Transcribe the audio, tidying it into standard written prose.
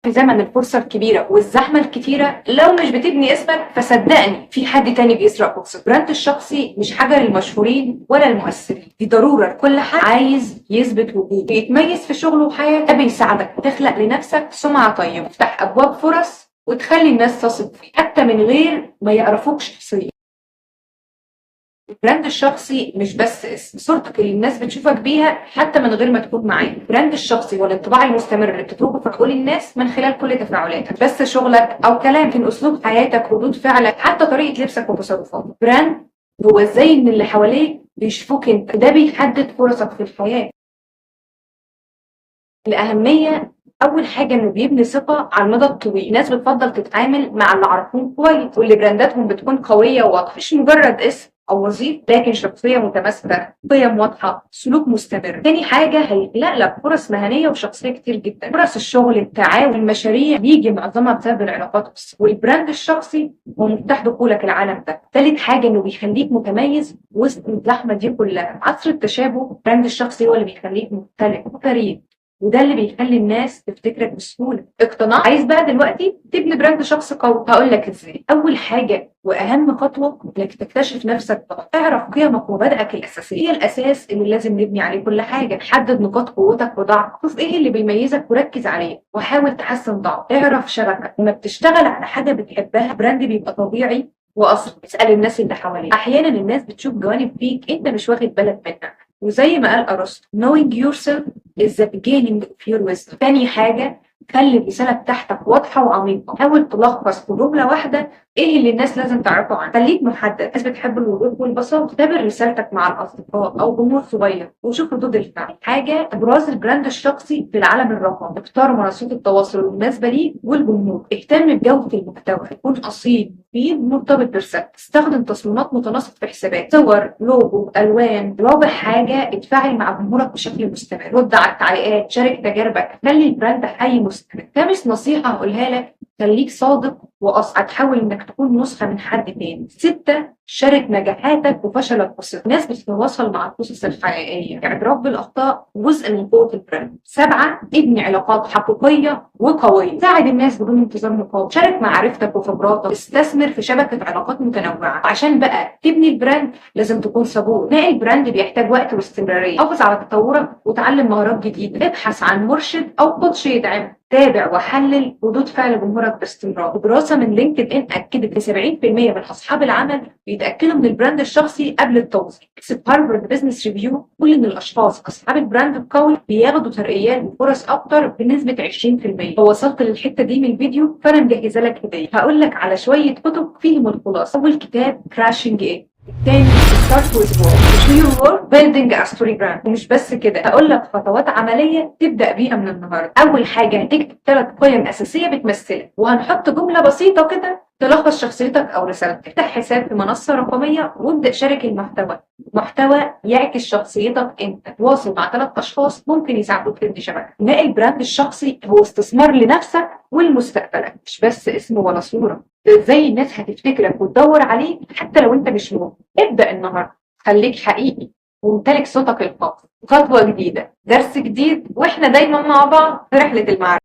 في زمن الفرصة الكبيرة والزحمة الكتيرة، لو مش بتبني اسمك فصدقني في حد تاني بيسرق فرصة. البراند الشخصي مش حاجة للمشهورين ولا المؤثرين، دي ضرورة لكل حد عايز يثبت وجوده ويتميز في شغله وحياته. ده بيساعدك تخلق لنفسك سمعة طيبة، تفتح أبواب فرص وتخلي الناس تثق فيك حتى من غير ما يعرفوك شخصيا. البراند الشخصي مش بس اسم، صورتك اللي الناس بتشوفك بيها حتى من غير ما تكون معاك. البراند الشخصي والانطباع المستمر اللي بتتركه في عقول الناس من خلال كل تفاعلاتك، بس شغلك او كلام، في اسلوب حياتك، ردود فعلك، حتى طريقه لبسك وتصرفاتك. البراند هو ازاي ان اللي حواليك بيشوفوك انت، ده بيحدد فرصك في الحياه. الأهمية أول حاجة إنه بيبني ثقة على المدى الطويل. الناس بتفضل تتعامل مع اللي عرفوهم كويس واللي برانداتهم بتكون قوية وواضحة، مش مجرد اسم أو وظيفة، لكن شخصية متماسكة، قيم واضحة، سلوك مستمر. تاني حاجة هيخلق لك فرص مهنية وشخصية كتير جدا. فرص الشغل، التعاون، المشاريع بيجي معظمها بسبب العلاقات والبراند الشخصي هو مفتاح دخولك العالم ده. تالت حاجة إنه بيخليك متميز وسط الزحمة دي كلها. عصر التشابه، البراند الشخصي هو اللي بيخليك مختلف وفريد، وده اللي بيخلي الناس تفتكرك بسهوله. اقتناع؟ عايز بقى دلوقتي تبني براند شخص قوي؟ هقول لك ازاي. اول حاجه واهم خطوه انك تكتشف نفسك بقى. اعرف قيمك ومبادئك الاساسيه، هي الاساس اللي لازم نبني عليه كل حاجه. حدد نقاط قوتك وضعفك، شوف ايه اللي بيميزك وركز عليه وحاول تحسن ضعفك. اعرف شبكك، لما بتشتغل على حاجه بتحبها براند بيبقى طبيعي واصلا. اسال الناس اللي حواليك، احيانا الناس بتشوف جوانب فيك انت مش واخد بالك منها، وزي ما قال ارسطو knowing yourself is the beginning of your wisdom. تاني حاجة، خلي الرسالة بتاعتك واضحة وعميقة. حاول تلخص في جملة واحدة ايه اللي الناس لازم تعرفه عنك. خليك محدد، الناس بتحب الوضوح والبساطة. تابع رسالتك مع الأصدقاء أو جمهور صغير وشوف ردود الفعل. حاجة، إبراز البراند الشخصي في العالم الرقمي. اختار منصات التواصل المناسبة ليك والجمهور. اهتم بجودة المحتوى، يكون أصيل مفيد مرتبط برسالتك. استخدم تصميمات متناسقة في حسابات، صور، لوجو، ألوان. رابع حاجة، اتفاعل مع جمهورك بشكل مستمر، رد على التعليقات، شارك تجاربك، خلي البراند حي مستمر. خامس نصيحة هقولها لك، خليك صادق وأصعد، تحاول انك تكون نسخة من حد تاني. 6، شارك نجاحاتك وفشلك بثقة. الناس بتتواصل مع القصص الحقيقية. الاعتراف بالأخطاء جزء من قوة البراند. 7، ابني علاقات حقيقية وقوية. ساعد الناس بدون انتظار مقابل. شارك معرفتك وخبراتك. استثمر في شبكة علاقات متنوعة. عشان بقى تبني البراند لازم تكون صبور. نقل البراند بيحتاج وقت واستمرارية. حافظ على تطورك وتعلم مهارات جديدة. ابحث عن مرشد أو كوتش يدعمك. تابع وحلل ردود فعل جمهورك باستمرار. دراسة من لينكد ان اكدت ان 70% من اصحاب العمل بيتاكدوا من البراند الشخصي قبل التوظيف. في هارفارد بزنس ريفيو بيقول ان الاشخاص اصحاب البراند القوي بياخدوا ترقيات وفرص اكتر بنسبة 20%. لو وصلت للحتة دي من الفيديو فانا مجهزه لك هدية. هقول لك على شوية كتب فيهم الخلاصة. اول كتاب كراشنج ايه، الثاني ستارت ويز وورك، مش يور وورك بيلدينج ا ستوري براند. ومش بس كده، هقول لك خطوات عمليه تبدا بيها من النهارده. اول حاجه، هتكتب 3 قيم اساسيه بتمثلك، وهنحط جمله بسيطه كده تلخص شخصيتك او رسالتك. افتح حساب في منصه رقميه وابدا شارك محتوى يعكس شخصيتك انت. تواصل مع 3 اشخاص ممكن يساعدوك تبني شبكه. بناء البراند الشخصي هو استثمار لنفسك ولمستقبلك، مش بس اسم ولا صوره. ازاي الناس هتفتكرك وتدور عليك حتى لو انت مش موجود. ابدأ النهارده، خليك حقيقي وامتلك صوتك الخاص. خطوة جديدة، درس جديد، واحنا دايما مع بعض في رحلة المعرفة.